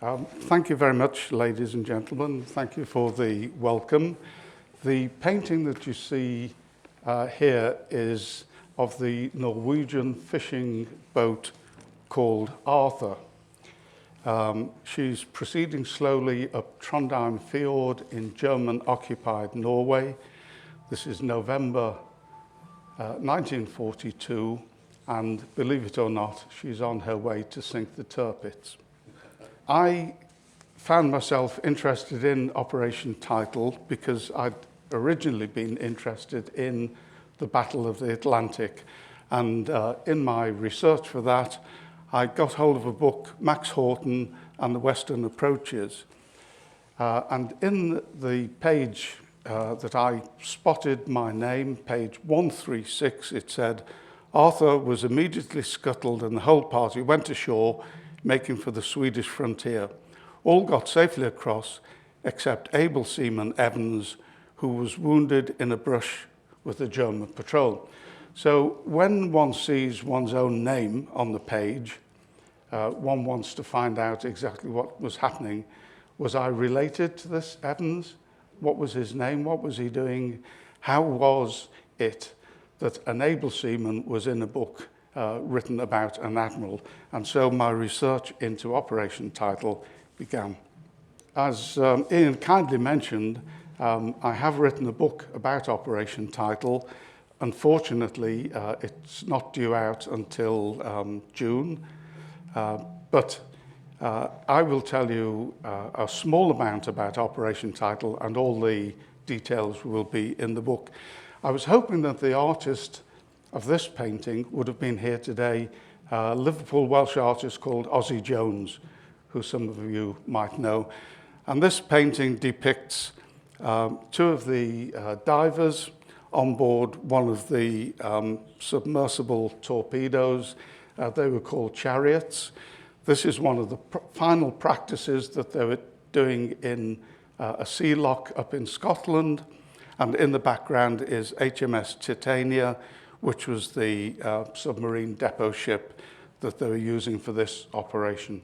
Thank you very much, ladies and gentlemen. Thank you for the welcome. The painting that you see here is of the Norwegian fishing boat called Arthur. She's proceeding slowly up Trondheim Fjord in German-occupied Norway. This is November 1942, and believe it or not, she's on her way to sink the Tirpitz. I found myself interested in Operation Title because I'd originally been interested in the Battle of the Atlantic. And in my research for that, I got hold of a book, Max Horton and the Western Approaches. And in the page that I spotted my name, page 136, it said, Arthur was immediately scuttled and the whole party went ashore, making for the Swedish frontier. All got safely across, except able seaman Evans, who was wounded in a brush with the German patrol. So when one sees one's own name on the page, one wants to find out exactly what was happening. Was I related to this Evans? What was his name? What was he doing? How was it that an able seaman was in a book written about an admiral? And so my research into Operation Title began. As Ian kindly mentioned, I have written a book about Operation Title. Unfortunately, it's not due out until June, but I will tell you a small amount about Operation Title, and all the details will be in the book. I was hoping that the artist of this painting would have been here today, a Liverpool Welsh artist called Ozzie Jones, who some of you might know. And this painting depicts two of the divers on board one of the submersible torpedoes. They were called chariots. This is one of the final practices that they were doing in a sea lock up in Scotland. And in the background is HMS Titania, which was the submarine depot ship that they were using for this operation.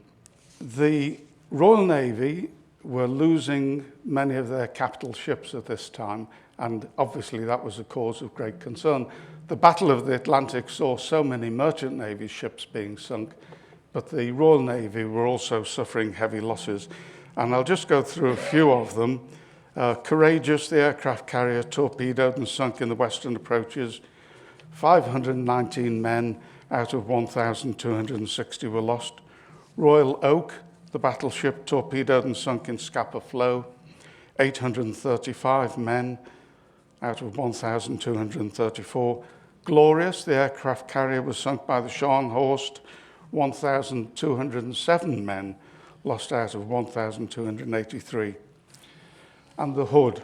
The Royal Navy were losing many of their capital ships at this time, and obviously that was a cause of great concern. The Battle of the Atlantic saw so many merchant navy ships being sunk, but the Royal Navy were also suffering heavy losses. And I'll just go through a few of them. Courageous, the aircraft carrier, torpedoed and sunk in the Western Approaches. 519 men out of 1,260 were lost. Royal Oak, the battleship, torpedoed and sunk in Scapa Flow. 835 men out of 1,234. Glorious, the aircraft carrier, was sunk by the Scharnhorst. 1,207 men lost out of 1,283. And the Hood,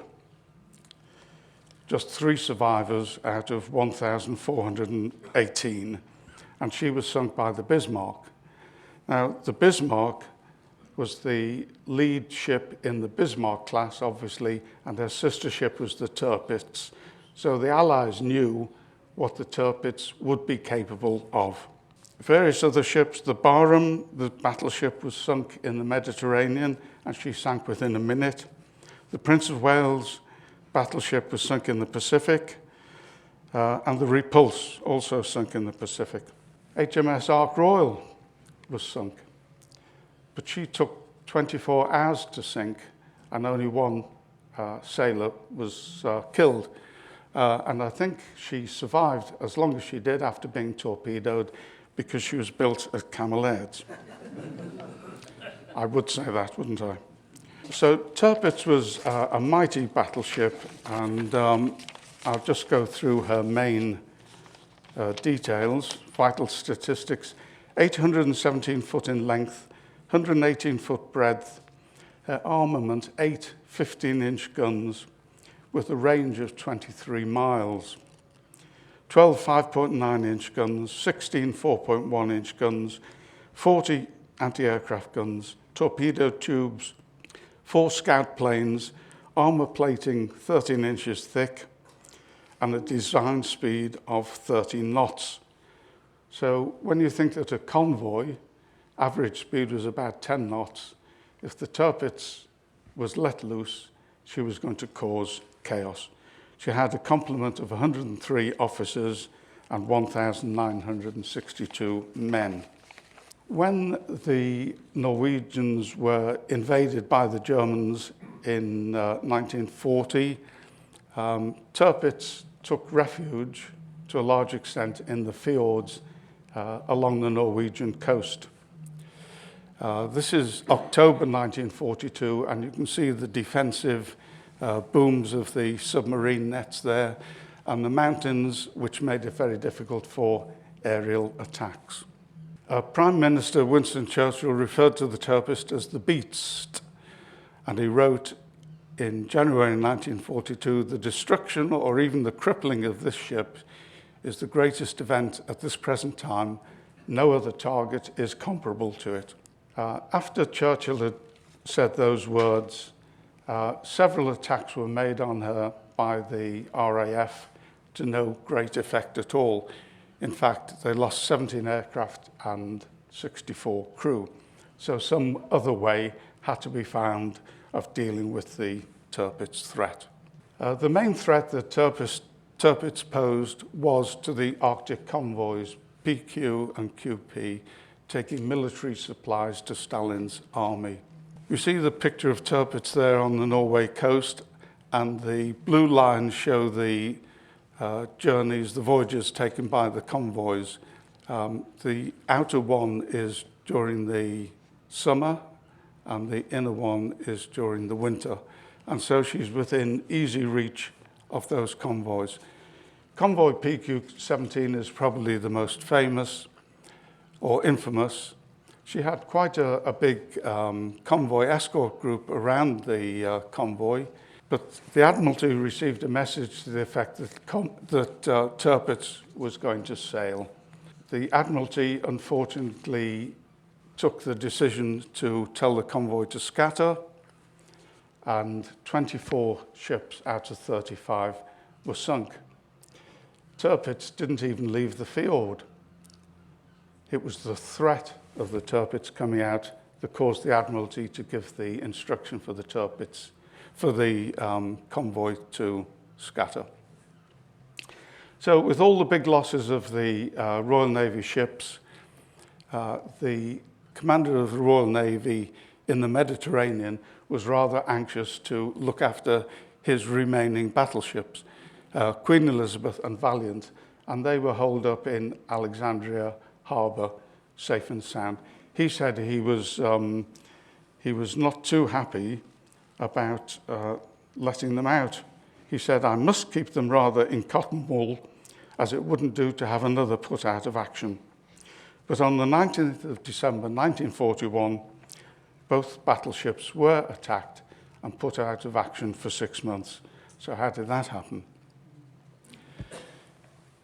just 3 survivors out of 1,418, and she was sunk by the Bismarck. Now, the Bismarck was the lead ship in the Bismarck class, obviously, and her sister ship was the Tirpitz. So the Allies knew what the Tirpitz would be capable of. Various other ships, the Barham, the battleship, was sunk in the Mediterranean, and she sank within a minute. The Prince of Wales battleship was sunk in the Pacific, and the Repulse also sunk in the Pacific. HMS Ark Royal was sunk, but she took 24 hours to sink, and only one sailor was killed. And I think she survived as long as she did after being torpedoed, because she was built at Camel Aids. I would say that, wouldn't I? So Tirpitz was a mighty battleship, and I'll just go through her main details, vital statistics. 817 foot in length, 118 foot breadth, her armament 8 15-inch guns with a range of 23 miles. 12 5.9-inch guns, 16 4.1-inch guns, 40 anti-aircraft guns, torpedo tubes, 4 scout planes, armor plating 13 inches thick, and a design speed of 30 knots. So when you think that a convoy average speed was about 10 knots, if the Tirpitz was let loose, she was going to cause chaos. She had a complement of 103 officers and 1,962 men. When the Norwegians were invaded by the Germans in 1940, Tirpitz took refuge to a large extent in the fjords along the Norwegian coast. This is October 1942, and you can see the defensive booms of the submarine nets there, and the mountains, which made it very difficult for aerial attacks. Prime Minister Winston Churchill referred to the Tirpitz as the Beast, and he wrote in January 1942, "The destruction or even the crippling of this ship is the greatest event at this present time. No other target is comparable to it." After Churchill had said those words, several attacks were made on her by the RAF to no great effect at all. In fact, they lost 17 aircraft and 64 crew. So some other way had to be found of dealing with the Tirpitz threat. The main threat that Tirpitz posed was to the Arctic convoys, PQ and QP, taking military supplies to Stalin's army. You see the picture of Tirpitz there on the Norway coast, and the blue lines show the journeys, the voyages taken by the convoys. The outer one is during the summer, and the inner one is during the winter. And so she's within easy reach of those convoys. Convoy PQ-17 is probably the most famous or infamous. She had quite a big convoy escort group around the convoy, but the Admiralty received a message to the effect that Tirpitz was going to sail. The Admiralty, unfortunately, took the decision to tell the convoy to scatter, and 24 ships out of 35 were sunk. Tirpitz didn't even leave the fjord. It was the threat of the Tirpitz coming out that caused the Admiralty to give the instruction for the Tirpitz, for the convoy to scatter. So with all the big losses of the Royal Navy ships, the commander of the Royal Navy in the Mediterranean was rather anxious to look after his remaining battleships, Queen Elizabeth and Valiant, and they were holed up in Alexandria Harbour, safe and sound. He said he was not too happy about letting them out. He said, "I must keep them rather in cotton wool, as it wouldn't do to have another put out of action." But on the 19th of December 1941, both battleships were attacked and put out of action for 6 months. So how did that happen?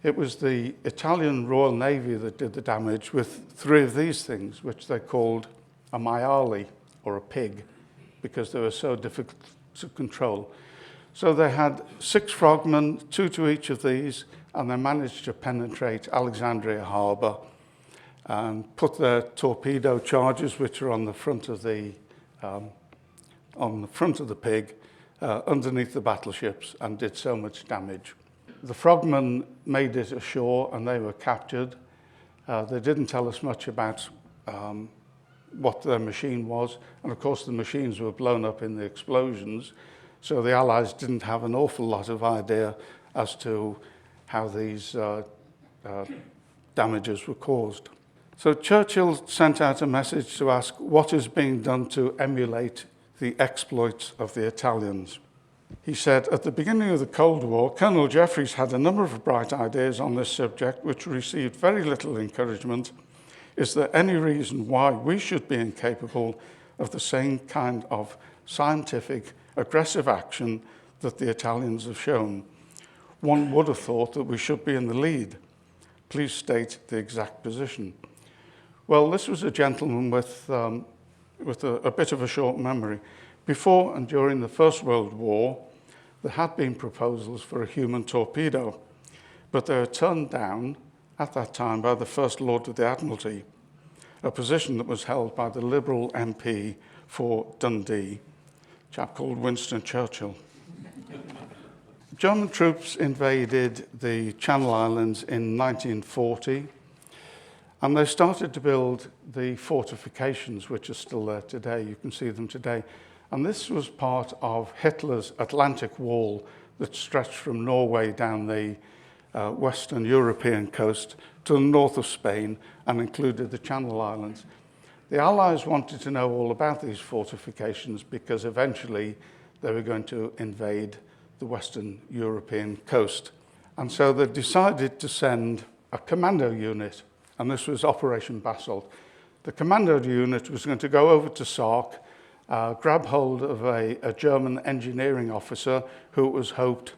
It was the Italian Royal Navy that did the damage with 3 of these things, which they called a maiale, or a pig, because they were so difficult to control. So they had 6 frogmen, 2 to each of these, and they managed to penetrate Alexandria Harbour and put their torpedo charges, which are on the front of the pig, underneath the battleships, and did so much damage. The frogmen made it ashore, and they were captured. They didn't tell us much about what their machine was, and of course the machines were blown up in the explosions, so the Allies didn't have an awful lot of idea as to how these damages were caused. So Churchill sent out a message to ask what is being done to emulate the exploits of the Italians. He said, "At the beginning of the Cold War, Colonel Jeffreys had a number of bright ideas on this subject which received very little encouragement. Is there any reason why we should be incapable of the same kind of scientific, aggressive action that the Italians have shown? One would have thought that we should be in the lead. Please state the exact position." Well, this was a gentleman with a bit of a short memory. Before and during the First World War, there had been proposals for a human torpedo, but they were turned down at that time by the First Lord of the Admiralty. a position that was held by the Liberal MP for Dundee, a chap called Winston Churchill. German troops invaded the Channel Islands in 1940, and they started to build the fortifications, which are still there today. You can see them today. And this was part of Hitler's Atlantic Wall that stretched from Norway down the Western European coast to the north of Spain and included the Channel Islands. The Allies wanted to know all about these fortifications because eventually they were going to invade the Western European coast. And so they decided to send a commando unit, and this was Operation Basalt. The commando unit was going to go over to Sark, grab hold of a German engineering officer who it was hoped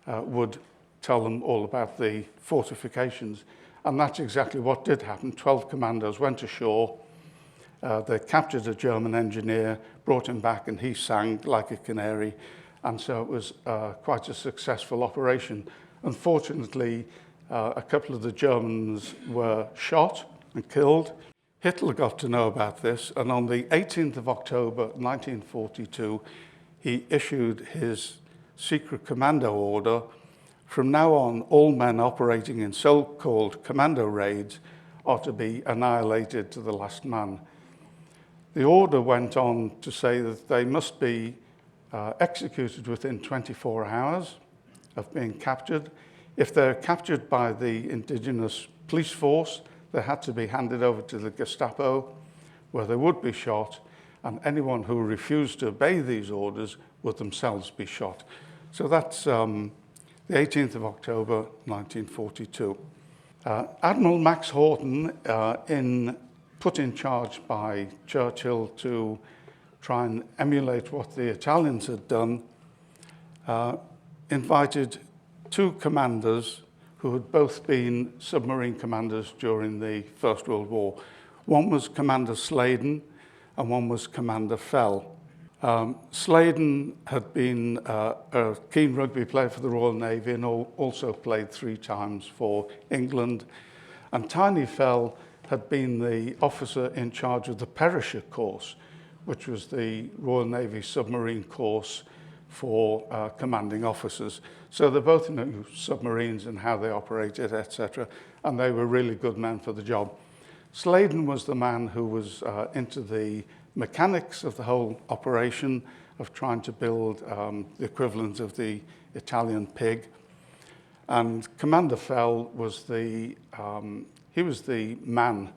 would tell them all about the fortifications. And that's exactly what did happen. 12 commandos went ashore. They captured a German engineer, brought him back, and he sang like a canary. And so it was quite a successful operation. Unfortunately, a couple of the Germans were shot and killed. Hitler got to know about this, and on the 18th of October 1942, he issued his secret commando order. From now on, all men operating in so-called commando raids are to be annihilated to the last man. The order went on to say that they must be executed within 24 hours of being captured. If they're captured by the indigenous police force, they had to be handed over to the Gestapo, where they would be shot, and anyone who refused to obey these orders would themselves be shot. So that's the 18th of October, 1942. Admiral Max Horton, put in charge by Churchill to try and emulate what the Italians had done, invited two commanders who had both been submarine commanders during the First World War. One was Commander Sladen and one was Commander Fell. Sladen had been a keen rugby player for the Royal Navy and also played 3 times for England. And Tiny Fell had been the officer in charge of the Perisher course, which was the Royal Navy submarine course for commanding officers. So they both knew submarines and how they operated, etc. And they were really good men for the job. Sladen was the man who was into the mechanics of the whole operation of trying to build the equivalent of the Italian pig. And Commander Fell was he was the man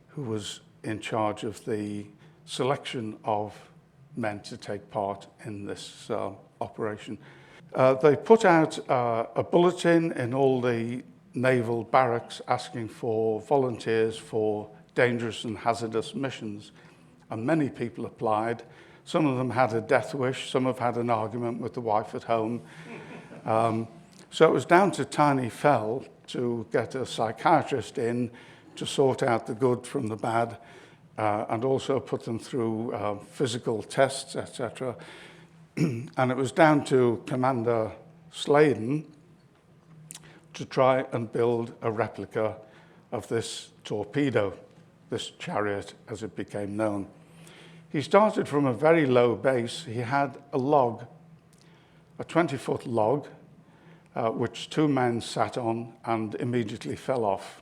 who was in charge of the selection of men to take part in this operation. They put out a bulletin in all the naval barracks asking for volunteers for dangerous and hazardous missions, and many people applied. Some of them had a death wish, some have had an argument with the wife at home. So it was down to Tiny Fell to get a psychiatrist in to sort out the good from the bad, and also put them through physical tests, etc. And it was down to Commander Sladen to try and build a replica of this torpedo, this chariot as it became known. He started from a very low base. He had a log, a 20-foot log, which 2 men sat on and immediately fell off.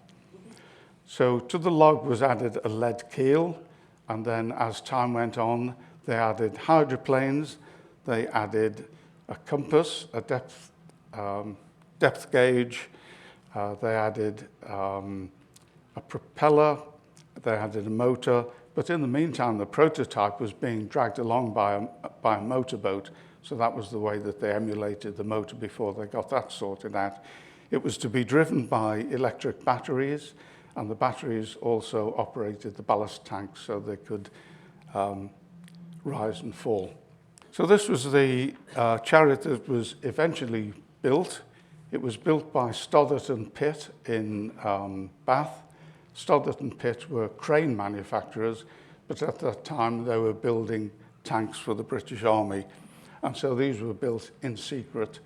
So to the log was added a lead keel, and then as time went on, they added hydroplanes, they added a compass, a depth gauge, they added a propeller, they added a motor, but in the meantime, the prototype was being dragged along by a motorboat, so that was the way that they emulated the motor before they got that sorted out. It was to be driven by electric batteries, and the batteries also operated the ballast tanks so they could rise and fall. So this was the chariot that was eventually built. It was built by Stoddart and Pitt in Bath. Stoddart and Pitt were crane manufacturers, but at that time they were building tanks for the British Army. And so these were built in secret.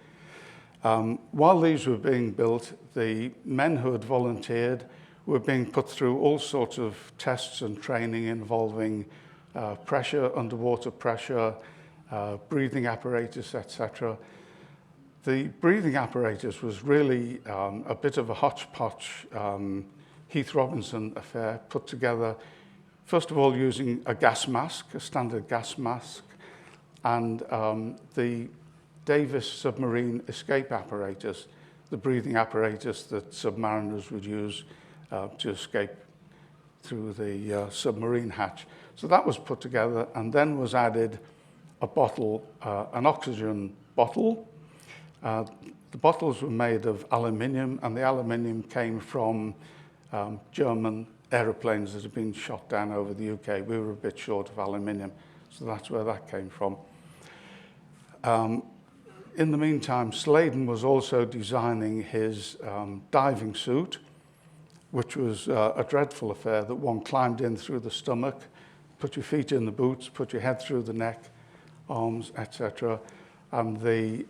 While these were being built, the men who had volunteered were being put through all sorts of tests and training involving pressure, underwater pressure, breathing apparatus, etc. The breathing apparatus was really a bit of a hodgepodge Heath Robinson affair put together, first of all using a gas mask, a standard gas mask, and the Davis submarine escape apparatus, the breathing apparatus that submariners would use to escape through the submarine hatch. So that was put together, and then was added a bottle, an oxygen bottle. The bottles were made of aluminium, and the aluminium came from German aeroplanes that had been shot down over the UK. We were a bit short of aluminium, so that's where that came from. In the meantime, Sladen was also designing his diving suit, which was a dreadful affair that one climbed in through the stomach, put your feet in the boots, put your head through the neck, arms, etc. And the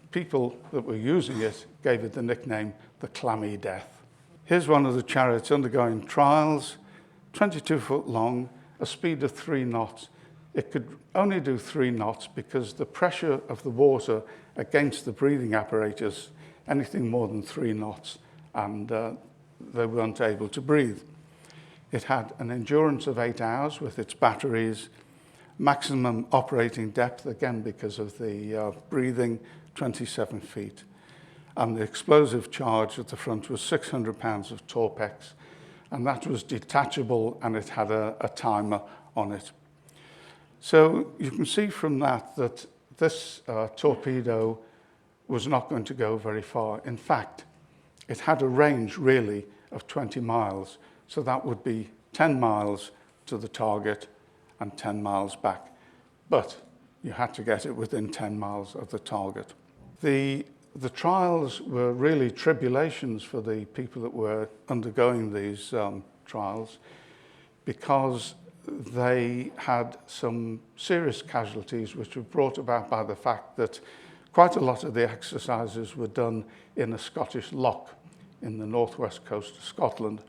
people that were using it gave it the nickname the Clammy Death. Here's one of the chariots undergoing trials, 22 foot long, a speed of 3 knots. It could only do 3 knots because the pressure of the water against the breathing apparatus, anything more than 3 knots, and they weren't able to breathe. It had an endurance of 8 hours with its batteries, maximum operating depth, again because of the breathing, 27 feet. And the explosive charge at the front was 600 pounds of Torpex, and that was detachable, and it had a timer on it. So you can see from that that this torpedo was not going to go very far. In fact, it had a range really of 20 miles, so that would be 10 miles to the target and 10 miles back. But you had to get it within 10 miles of the target. The trials were really tribulations for the people that were undergoing these trials, because they had some serious casualties which were brought about by the fact that quite a lot of the exercises were done in a Scottish loch in the northwest coast of Scotland,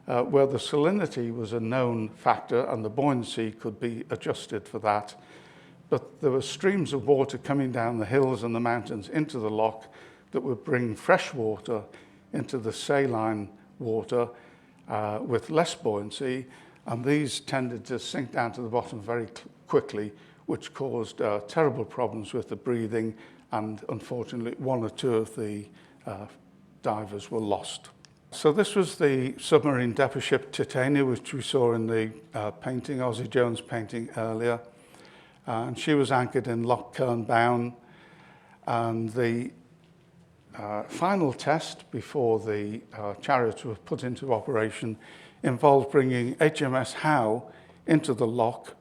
where the salinity was a known factor and the buoyancy could be adjusted for that. But there were streams of water coming down the hills and the mountains into the loch that would bring fresh water into the saline water with less buoyancy, and these tended to sink down to the bottom very quickly, which caused terrible problems with the breathing, and unfortunately 1 or 2 of the divers were lost. So this was the submarine depot ship Titania, which we saw in the painting, Ozzie Jones painting earlier. And she was anchored in Loch Kernbown, and the final test before the chariots were put into operation involved bringing HMS Howe into the loch.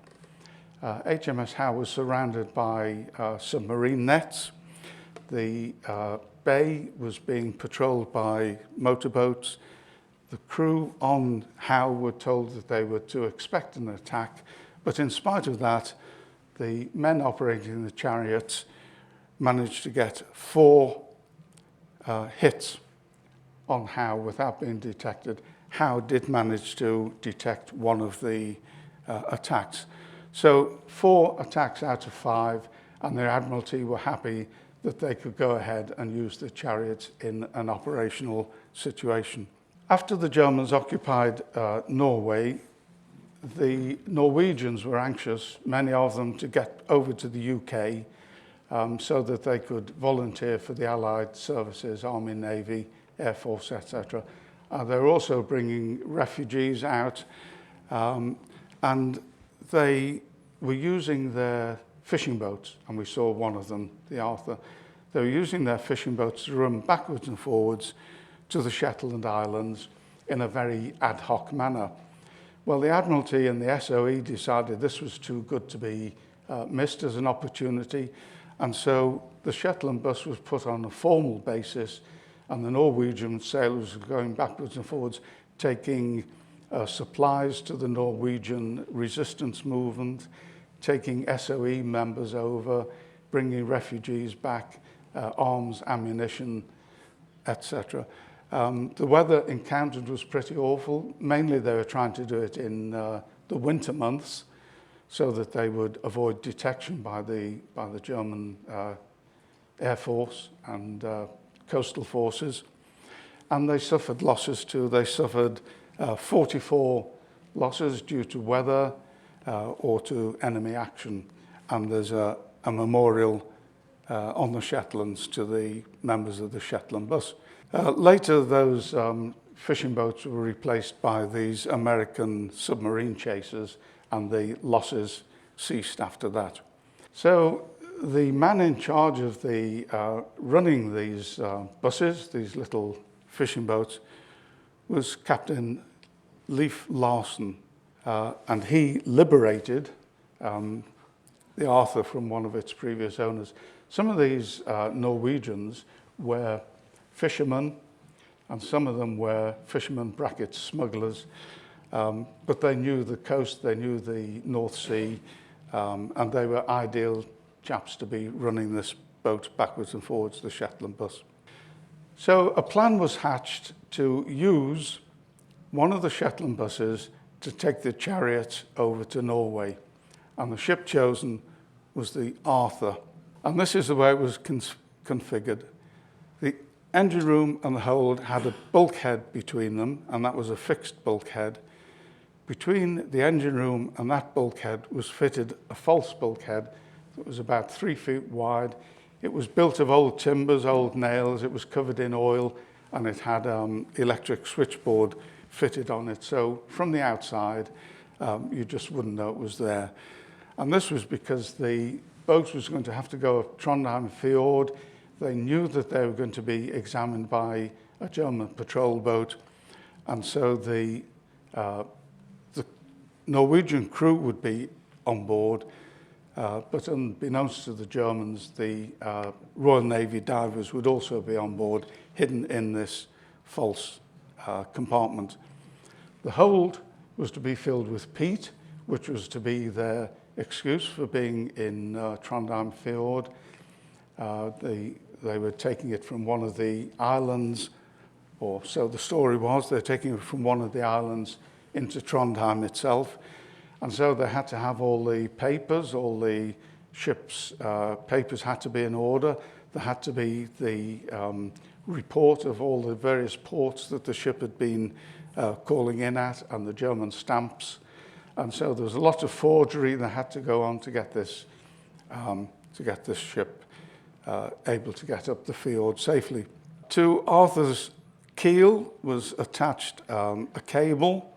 HMS Howe was surrounded by submarine nets. The bay was being patrolled by motorboats. The crew on Howe were told that they were to expect an attack, but in spite of that, the men operating the chariots managed to get 4 hits on Howe without being detected. Howe did manage to detect one of the attacks. So 4 attacks out of 5, and the Admiralty were happy that they could go ahead and use the chariots in an operational situation. After the Germans occupied Norway, the Norwegians were anxious, many of them, to get over to the UK so that they could volunteer for the Allied services, Army, Navy, Air Force, etc. They were also bringing refugees out, and they were using their fishing boats, and we saw one of them, the Arthur. They were using their fishing boats to run backwards and forwards to the Shetland Islands in a very ad hoc manner. Well, the Admiralty and the SOE decided this was too good to be missed as an opportunity, and so the Shetland bus was put on a formal basis, and the Norwegian sailors were going backwards and forwards, taking supplies to the Norwegian resistance movement, taking SOE members over, bringing refugees back, arms, ammunition, etc. The weather encountered was pretty awful. Mainly they were trying to do it in the winter months so that they would avoid detection by the German Air Force and coastal forces. And they suffered losses too. They suffered 44 losses due to weather or to enemy action. And there's a memorial on the Shetlands to the members of the Shetland bus. Later, those fishing boats were replaced by these American submarine chasers, and the losses ceased after that. So the man in charge of the running these buses, these little fishing boats, was Captain Leif Larsen, and he liberated the Arthur from one of its previous owners. Some of these Norwegians were fishermen, and some of them were fishermen brackets smugglers, but they knew the coast, they knew the North Sea, and they were ideal chaps to be running this boat backwards and forwards, the Shetland bus. So a plan was hatched to use one of the Shetland buses to take the chariots over to Norway, and the ship chosen was the Arthur. And this is the way it was configured. The engine room and the hold had a bulkhead between them, and that was a fixed bulkhead. Between the engine room and that bulkhead was fitted a false bulkhead that was about 3 feet wide. It was built of old timbers, old nails. It was covered in oil, and it had electric switchboard fitted on it. So from the outside, you just wouldn't know it was there. And this was because the boat was going to have to go up Trondheim Fjord. They knew that they were going to be examined by a German patrol boat, and so the Norwegian crew would be on board, but unbeknownst to the Germans, the Royal Navy divers would also be on board, hidden in this false compartment. The hold was to be filled with peat, which was to be their excuse for being in Trondheim Fjord. They were taking it from one of the islands, or so the story was. They're taking it from one of the islands into Trondheim itself. And so they had to have all the papers, all the ship's papers had to be in order. There had to be the report of all the various ports that the ship had been calling in at, and the German stamps. And so there was a lot of forgery that had to go on to get this ship able to get up the fjord safely. To Arthur's keel was attached a cable,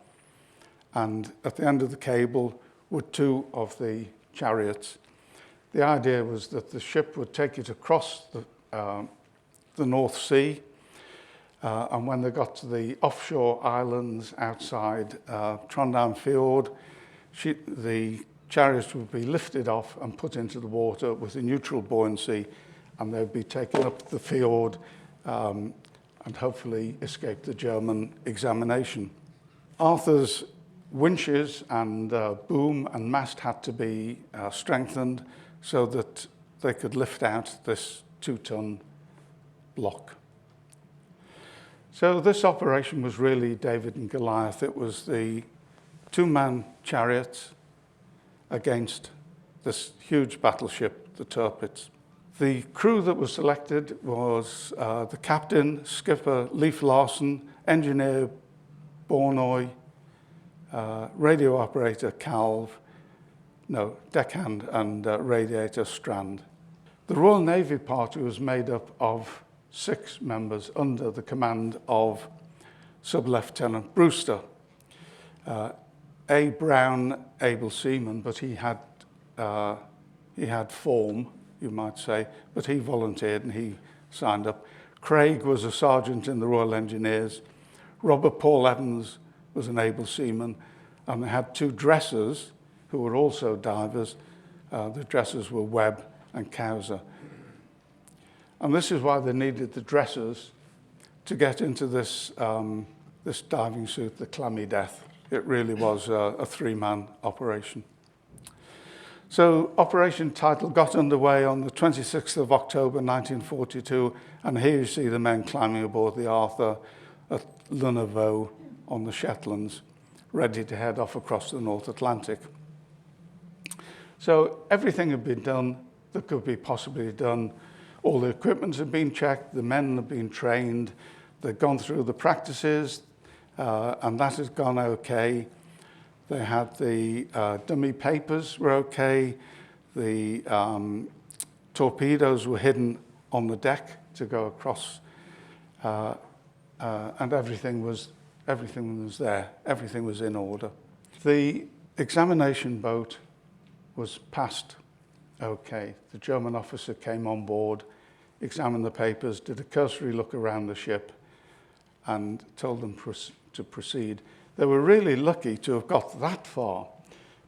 and at the end of the cable were 2 of the chariots. The idea was that the ship would take it across the North Sea, and when they got to the offshore islands outside Trondheim Fjord, the chariots would be lifted off and put into the water with a neutral buoyancy, and they'd be taken up the fjord and hopefully escape the German examination. Arthur's winches and boom and mast had to be strengthened so that they could lift out this 2-ton block. So this operation was really David and Goliath. It was the 2-man chariots against this huge battleship, the Tirpitz. The crew that was selected was the captain, skipper Leif Larsen, engineer Bornoy, radio operator deckhand and radiator Strand. The Royal Navy party was made up of 6 members under the command of Sub-Lieutenant Brewster. A brown, able seaman, but he had form, you might say, but he volunteered and he signed up. Craig was a sergeant in the Royal Engineers. Robert Paul Evans was an able seaman, and they had 2 dressers who were also divers. The dressers were Webb and Cowser. And this is why they needed the dressers to get into this diving suit, the clammy death. It really was a 3-man operation. So Operation Title got underway on the 26th of October 1942, and here you see the men climbing aboard the Arthur. at Lunevaux on the Shetlands, ready to head off across the North Atlantic. So everything had been done that could be possibly done. All the equipment had been checked, the men had been trained, they'd gone through the practices, and that had gone okay. They had the dummy papers were okay. The torpedoes were hidden on the deck to go across, and everything was there. Everything was in order. The examination boat was passed okay. The German officer came on board, examined the papers, did a cursory look around the ship, and told them to proceed. They were really lucky to have got that far,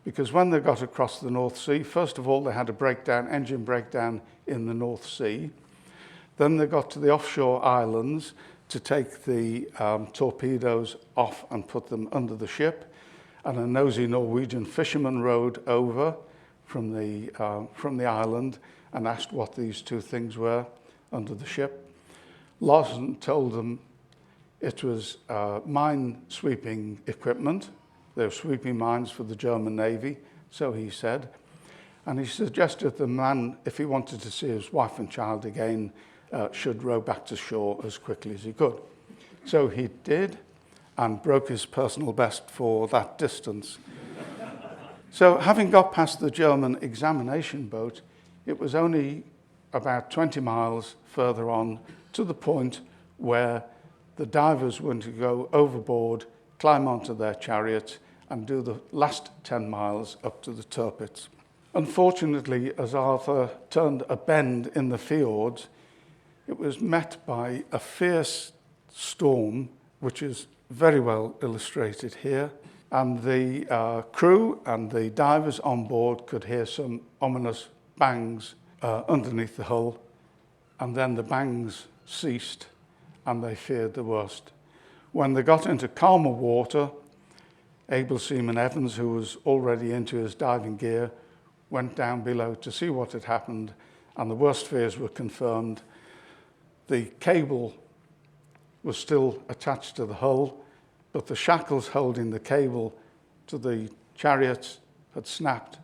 because when they got across the North Sea, first of all, they had a engine breakdown in the North Sea. Then they got to the offshore islands to take the torpedoes off and put them under the ship. And a nosy Norwegian fisherman rowed over from the island and asked what these two things were under the ship. Larsen told them it was mine-sweeping equipment. They were sweeping mines for the German Navy, so he said. And he suggested the man, if he wanted to see his wife and child again, should row back to shore as quickly as he could. So he did, and broke his personal best for that distance. So having got past the German examination boat, it was only about 20 miles further on to the point where the divers were to go overboard, climb onto their chariot, and do the last 10 miles up to the Tirpitz. Unfortunately, as Arthur turned a bend in the fjords, it was met by a fierce storm, which is very well illustrated here. And the crew and the divers on board could hear some ominous bangs underneath the hull. And then the bangs ceased, and they feared the worst. When they got into calmer water, able seaman Evans, who was already into his diving gear, went down below to see what had happened, and the worst fears were confirmed. The cable was still attached to the hull, but the shackles holding the cable to the chariot had snapped.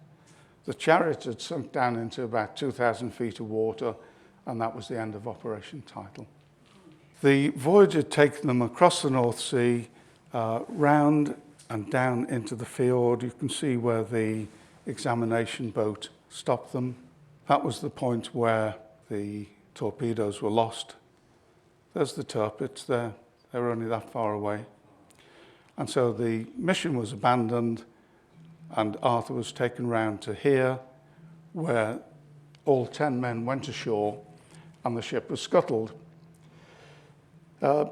The chariot had sunk down into about 2,000 feet of water, and that was the end of Operation Title. The voyage had taken them across the North Sea, round and down into the fjord. You can see where the examination boat stopped them. That was the point where the torpedoes were lost. There's the Tirpitz there. They were only that far away. And so the mission was abandoned, and Arthur was taken round to here, where all 10 men went ashore, and the ship was scuttled.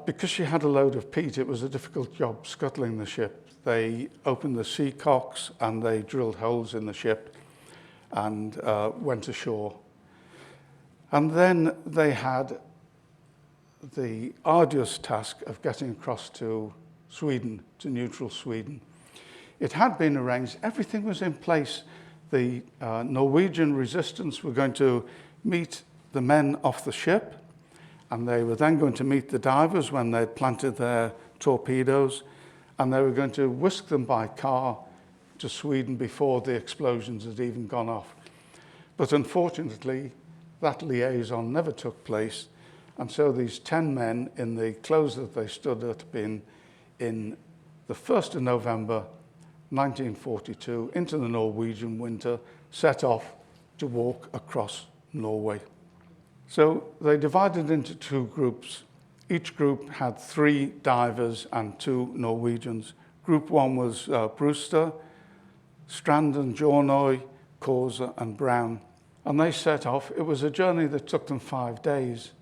Because she had a load of peat, it was a difficult job scuttling the ship. They opened the sea cocks and they drilled holes in the ship and went ashore. And then they had the arduous task of getting across to Sweden, to neutral Sweden. It had been arranged, everything was in place. The Norwegian resistance were going to meet the men off the ship, and they were then going to meet the divers when they'd planted their torpedoes, and they were going to whisk them by car to Sweden before the explosions had even gone off. But unfortunately, that liaison never took place, and so these 10 men, in the clothes that they stood up in the 1st of November 1942, into the Norwegian winter, set off to walk across Norway. So they divided into 2 groups. Each group had 3 divers and 2 Norwegians. Group 1 was Brewster, Stranden, Jornoy, Korser and Brown. And they set off. It was a journey that took them 5 days.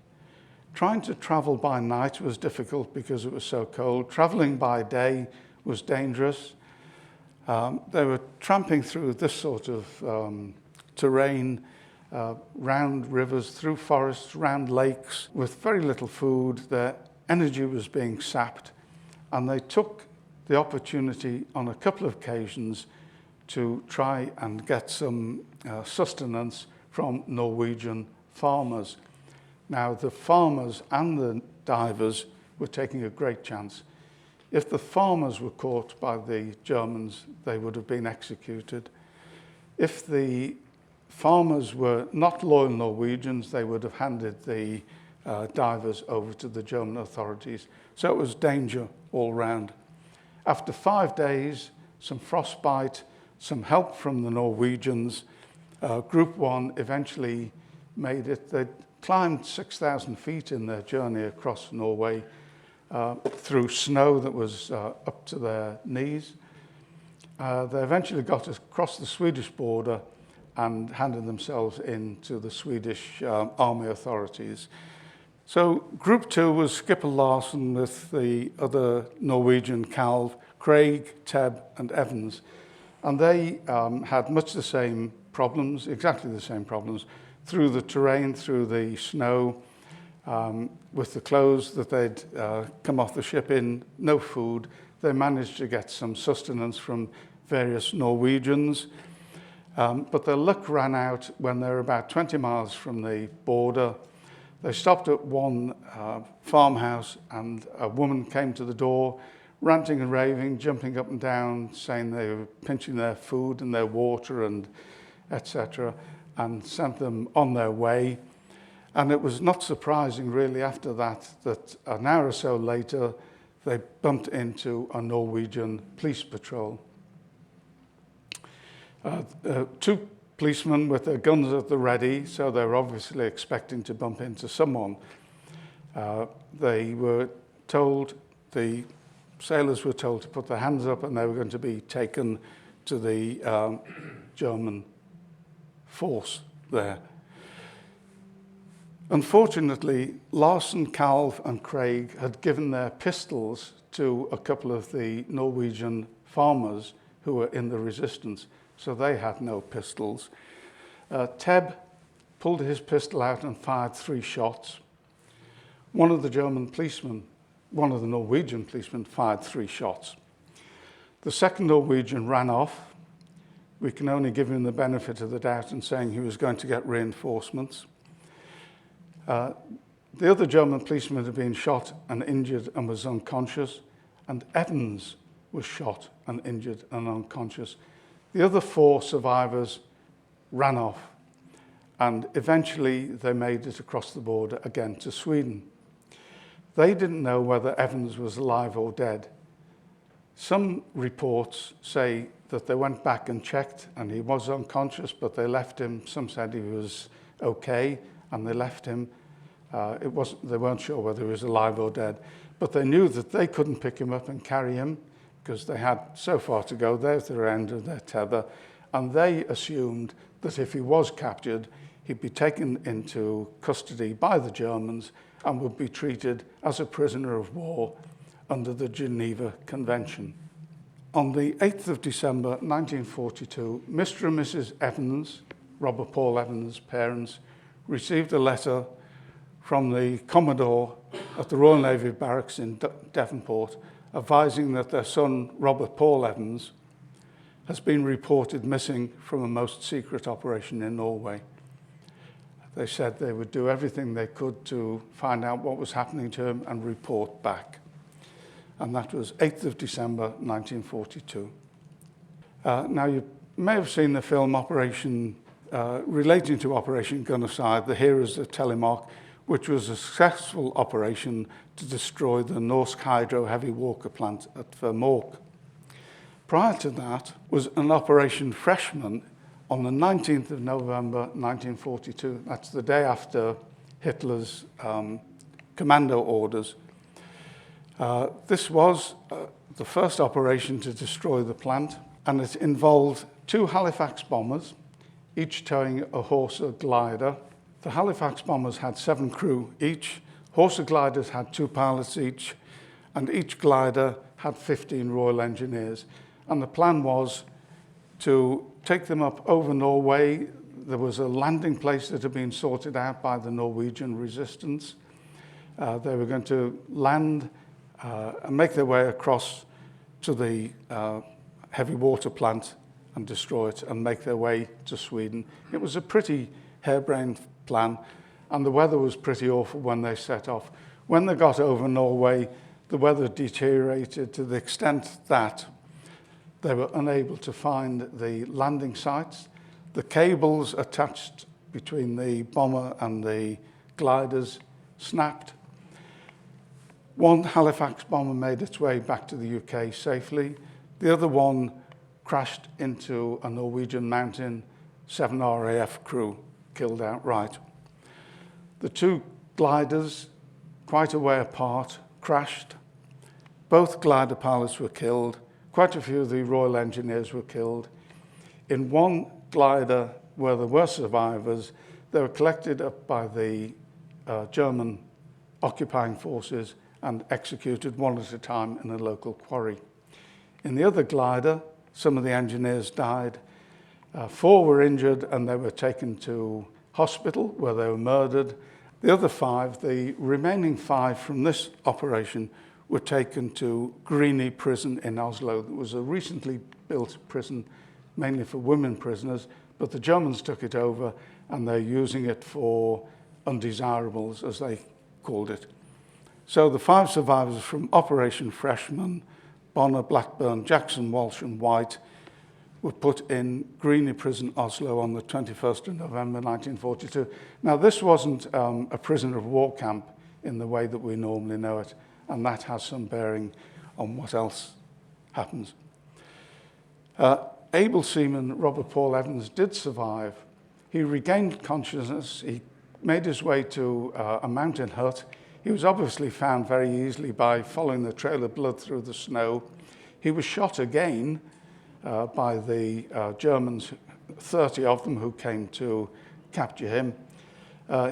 Trying to travel by night was difficult because it was so cold. Traveling by day was dangerous. They were tramping through this sort of terrain, round rivers, through forests, round lakes, with very little food. Their energy was being sapped, and they took the opportunity on a couple of occasions to try and get some sustenance from Norwegian farmers. Now, the farmers and the divers were taking a great chance. If the farmers were caught by the Germans, they would have been executed. If the farmers were not loyal Norwegians, they would have handed the divers over to the German authorities. So it was danger all round. After 5 days, some frostbite, some help from the Norwegians, Group 1 eventually made it. They climbed 6,000 feet in their journey across Norway through snow that was up to their knees. They eventually got across the Swedish border and handed themselves in to the Swedish army authorities. So Group 2 was Skipper Larsen with the other Norwegian Calv, Craig, Tebb and Evans. And they had much the same problems, exactly the same problems, through the terrain, through the snow, with the clothes that they'd come off the ship in, no food. They managed to get some sustenance from various Norwegians. But their luck ran out when they were about 20 miles from the border. They stopped at one farmhouse and a woman came to the door, ranting and raving, jumping up and down, saying they were pinching their food and their water and etc., and sent them on their way. And it was not surprising really after that an hour or so later they bumped into a Norwegian police patrol. Two policemen with their guns at the ready, so they were obviously expecting to bump into someone. They were told, the sailors were told to put their hands up and they were going to be taken to the German force there. Unfortunately, Larsen, Calv and Craig had given their pistols to a couple of the Norwegian farmers who were in the resistance, so they had no pistols. Tebb pulled his pistol out and fired 3 shots. One of the Norwegian policemen fired 3 shots. The second Norwegian ran off. We can only give him the benefit of the doubt in saying he was going to get reinforcements. The other German policeman had been shot and injured and was unconscious, and Evans was shot and injured and unconscious. The other 4 survivors ran off, and eventually they made it across the border again to Sweden. They didn't know whether Evans was alive or dead. Some reports say that they went back and checked and he was unconscious, but they left him. Some said he was okay and they left him. They weren't sure whether he was alive or dead, but they knew that they couldn't pick him up and carry him because they had so far to go. There's their end of their tether. And they assumed that if he was captured, he'd be taken into custody by the Germans and would be treated as a prisoner of war under the Geneva Convention. On the 8th of December 1942, Mr. and Mrs. Evans, Robert Paul Evans' parents, received a letter from the Commodore at the Royal Navy Barracks in Devonport advising that their son, Robert Paul Evans, has been reported missing from a most secret operation in Norway. They said they would do everything they could to find out what was happening to him and report back. And that was 8th of December 1942. Now, you may have seen the film relating to Operation Gunnerside, The Heroes of Telemark, which was a successful operation to destroy the Norsk Hydro heavy walker plant at Vermork. Prior to that was an Operation Freshman on the 19th of November 1942. That's the day after Hitler's commando orders. This was the first operation to destroy the plant, and it involved 2 Halifax bombers, each towing a Horsa glider. The Halifax bombers had 7 crew each, Horsa gliders had 2 pilots each, and each glider had 15 Royal Engineers. And the plan was to take them up over Norway. There was a landing place that had been sorted out by the Norwegian resistance. They were going to land and make their way across to the heavy water plant and destroy it and make their way to Sweden. It was a pretty harebrained plan, and the weather was pretty awful when they set off. When they got over Norway, the weather deteriorated to the extent that they were unable to find the landing sites. The cables attached between the bomber and the gliders snapped. One Halifax bomber made its way back to the UK safely. The other one crashed into a Norwegian mountain. 7 RAF crew killed outright. The two gliders, quite a way apart, crashed. Both glider pilots were killed. Quite a few of the Royal Engineers were killed. In one glider where there were survivors, they were collected up by the German occupying forces and executed one at a time in a local quarry. In the other glider, some of the engineers died. 4 were injured and they were taken to hospital where they were murdered. The other 5, the remaining 5 from this operation, were taken to Greeny prison in Oslo. It was a recently built prison, mainly for women prisoners, but the Germans took it over and they're using it for undesirables, as they called it. So the 5 survivors from Operation Freshman, Bonner, Blackburn, Jackson, Walsh and White, were put in Greeny Prison, Oslo on the 21st of November 1942. Now this wasn't a prisoner of war camp in the way that we normally know it, and that has some bearing on what else happens. Able seaman Robert Paul Evans did survive. He regained consciousness. He made his way to a mountain hut. He was obviously found very easily by following the trail of blood through the snow. He was shot again by the Germans, 30 of them who came to capture him.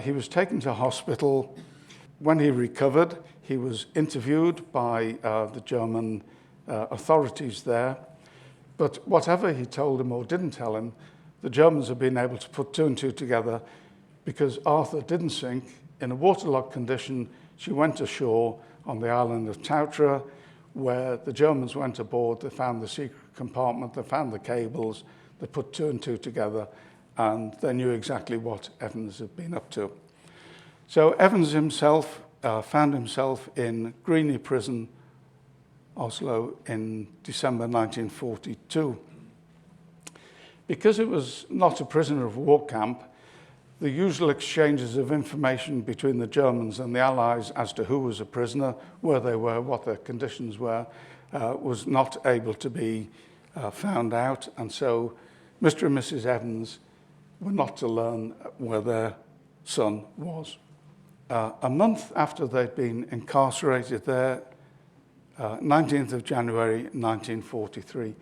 He was taken to hospital. When he recovered, he was interviewed by the German authorities there. But whatever he told them or didn't tell him, the Germans have been able to put 2 and 2 together because Arthur didn't sink. In a waterlogged condition, she went ashore on the island of Tautra, where the Germans went aboard. They found the secret compartment, they found the cables, they put 2 and 2 together, and they knew exactly what Evans had been up to. So Evans himself found himself in Greeny Prison, Oslo, in December 1942. Because it was not a prisoner of war camp, the usual exchanges of information between the Germans and the Allies as to who was a prisoner, where they were, what their conditions were, was not able to be found out. And so Mr. and Mrs. Evans were not to learn where their son was. A month after they'd been incarcerated there, 19th of January 1943,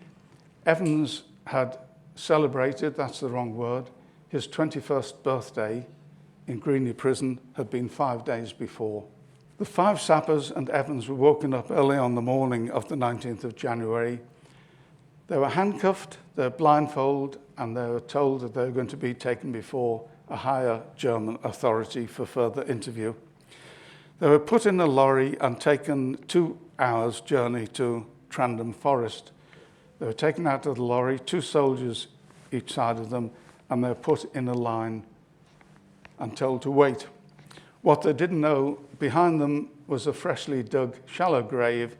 Evans had celebrated, that's the wrong word, his 21st birthday in Greeny Prison had been 5 days before. The 5 sappers and Evans were woken up early on the morning of the 19th of January. They were handcuffed, they were blindfolded, and they were told that they were going to be taken before a higher German authority for further interview. They were put in a lorry and taken 2 hours' journey to Trandom Forest. They were taken out of the lorry, 2 soldiers each side of them, and they were put in a line and told to wait. What they didn't know, behind them was a freshly dug shallow grave,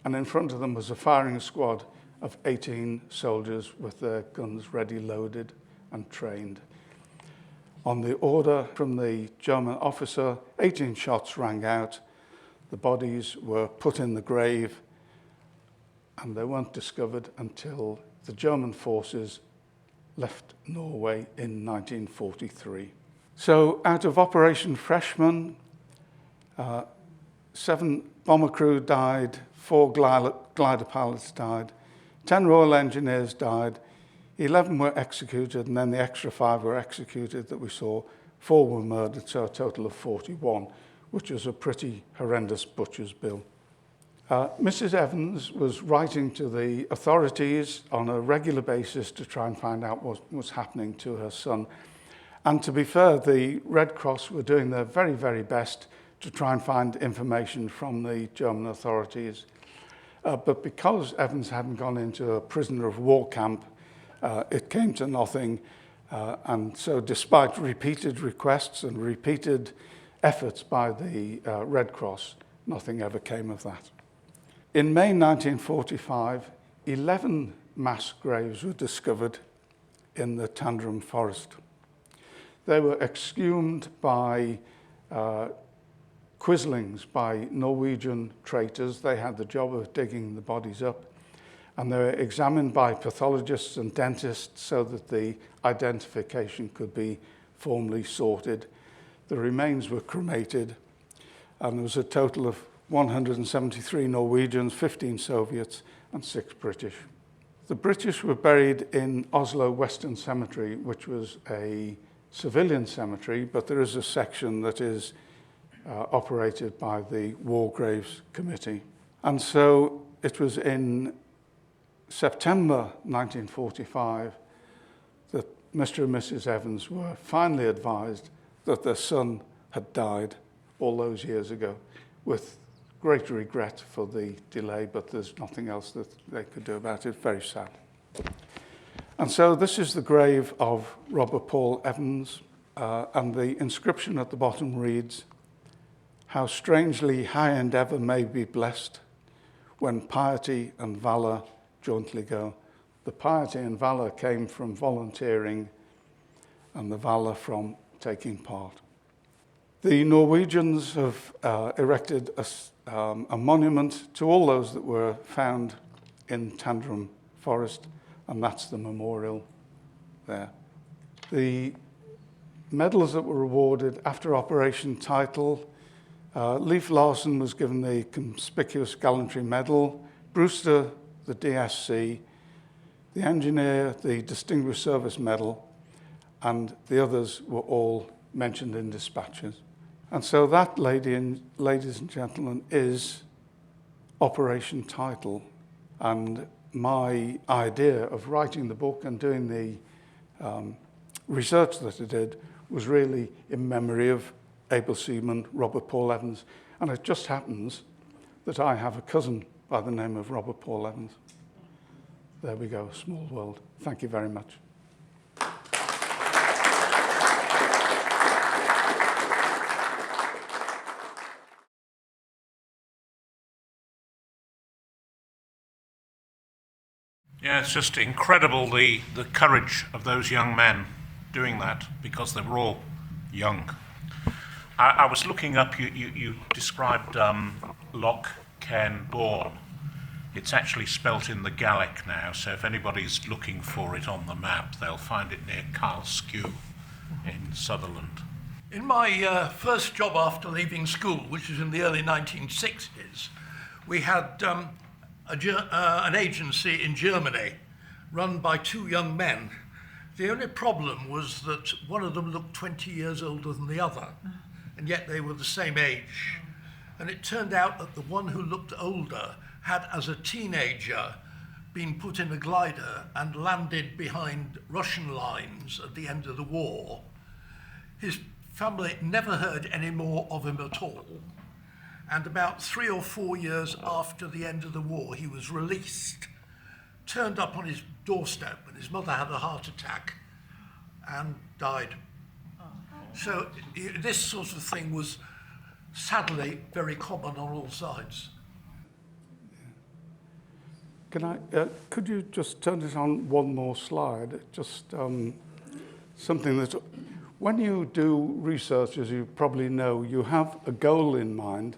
and in front of them was a firing squad of 18 soldiers with their guns ready loaded and trained. On the order from the German officer, 18 shots rang out. The bodies were put in the grave, and they weren't discovered until the German forces left Norway in 1943. So out of Operation Freshman, 7 bomber crew died, 4 glider pilots died, 10 Royal Engineers died, 11 were executed, and then the extra 5 were executed that we saw. 4 were murdered, so a total of 41, which was a pretty horrendous butcher's bill. Mrs. Evans was writing to the authorities on a regular basis to try and find out what was happening to her son. And to be fair, the Red Cross were doing their very, very best to try and find information from the German authorities. But because Evans hadn't gone into a prisoner of war camp, it came to nothing. And so despite repeated requests and repeated efforts by the Red Cross, nothing ever came of that. In May 1945, 11 mass graves were discovered in the Tandrum forest. They were exhumed by quislings, by Norwegian traitors. They had the job of digging the bodies up, and they were examined by pathologists and dentists so that the identification could be formally sorted. The remains were cremated, and there was a total of 173 Norwegians, 15 Soviets, and 6 British. The British were buried in Oslo Western Cemetery, which was a civilian cemetery, but there is a section that is operated by the War Graves Committee. And so it was in September 1945 that Mr. and Mrs. Evans were finally advised that their son had died all those years ago, with great regret for the delay, but there's nothing else that they could do about it. Very sad. And so this is the grave of Robert Paul Evans, and the inscription at the bottom reads, "How strangely high endeavour may be blessed when piety and valour jointly go." The piety and valour came from volunteering, and the valour from taking part. The Norwegians have erected a monument to all those that were found in Tandrum Forest, and that's the memorial there. The medals that were awarded after Operation Title, Leif Larsen was given the Conspicuous Gallantry Medal, Brewster the DSC, the engineer the Distinguished Service Medal, and the others were all mentioned in dispatches. And so that, ladies and gentlemen, is Operation Title. And my idea of writing the book and doing the research that I did was really in memory of able seaman Robert Paul Evans. And it just happens that I have a cousin by the name of Robert Paul Evans. There we go, small world. Thank you very much. Yeah, it's just incredible the courage of those young men doing that, because they were all young. I was looking up, you described Loch Cairn Bourne. It's actually spelt in the Gaelic now, so if anybody's looking for it on the map, they'll find it near Carlskew in Sutherland. In my first job after leaving school, which was in the early 1960s, we had an agency in Germany run by 2 young men. The only problem was that one of them looked 20 years older than the other, and yet they were the same age. And it turned out that the one who looked older had, as a teenager, been put in a glider and landed behind Russian lines at the end of the war. His family never heard any more of him at all. And about 3 or 4 years after the end of the war, he was released, turned up on his doorstep, and his mother had a heart attack and died. So this sort of thing was sadly very common on all sides. Could you just turn it on one more slide? Just something that, when you do research, as you probably know, you have a goal in mind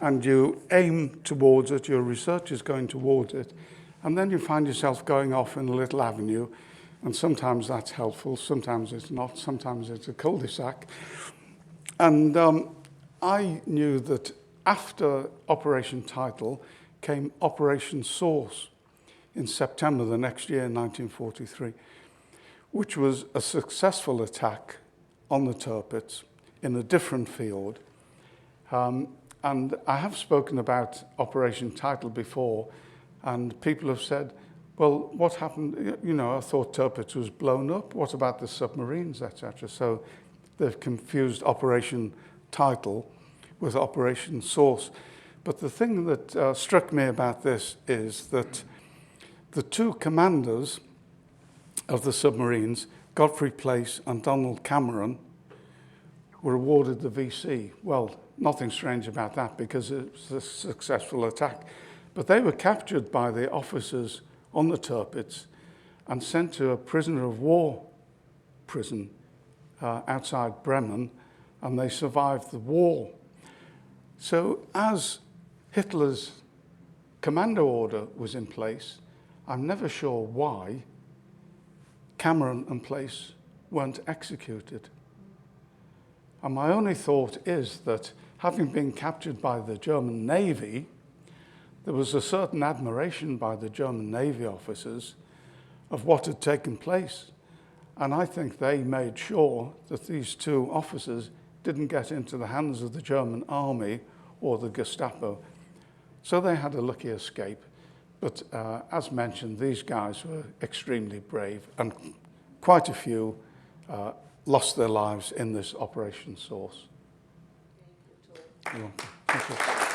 and you aim towards it, your research is going towards it, and then you find yourself going off in a little avenue, and sometimes that's helpful, sometimes it's not, sometimes it's a cul-de-sac. And I knew that after Operation Title came Operation Source in September the next year, 1943, which was a successful attack on the Tirpitz in a different field. And I have spoken about Operation Title before, and people have said, well, what happened? You know, I thought Tirpitz was blown up. What about the submarines, etc.? So they've confused Operation Title with Operation Source. But the thing that struck me about this is that the 2 commanders of the submarines, Godfrey Place and Donald Cameron, were awarded the VC. Well, nothing strange about that because it was a successful attack. But they were captured by the officers on the Tirpitz and sent to a prisoner of war prison outside Bremen, and they survived the war. So as Hitler's commando order was in place, I'm never sure why Cameron and Place weren't executed. And my only thought is that having been captured by the German Navy, there was a certain admiration by the German Navy officers of what had taken place. And I think they made sure that these two officers didn't get into the hands of the German army or the Gestapo. So they had a lucky escape. But as mentioned, these guys were extremely brave, and quite a few lost their lives in this Operation Source. You're welcome. Thank you.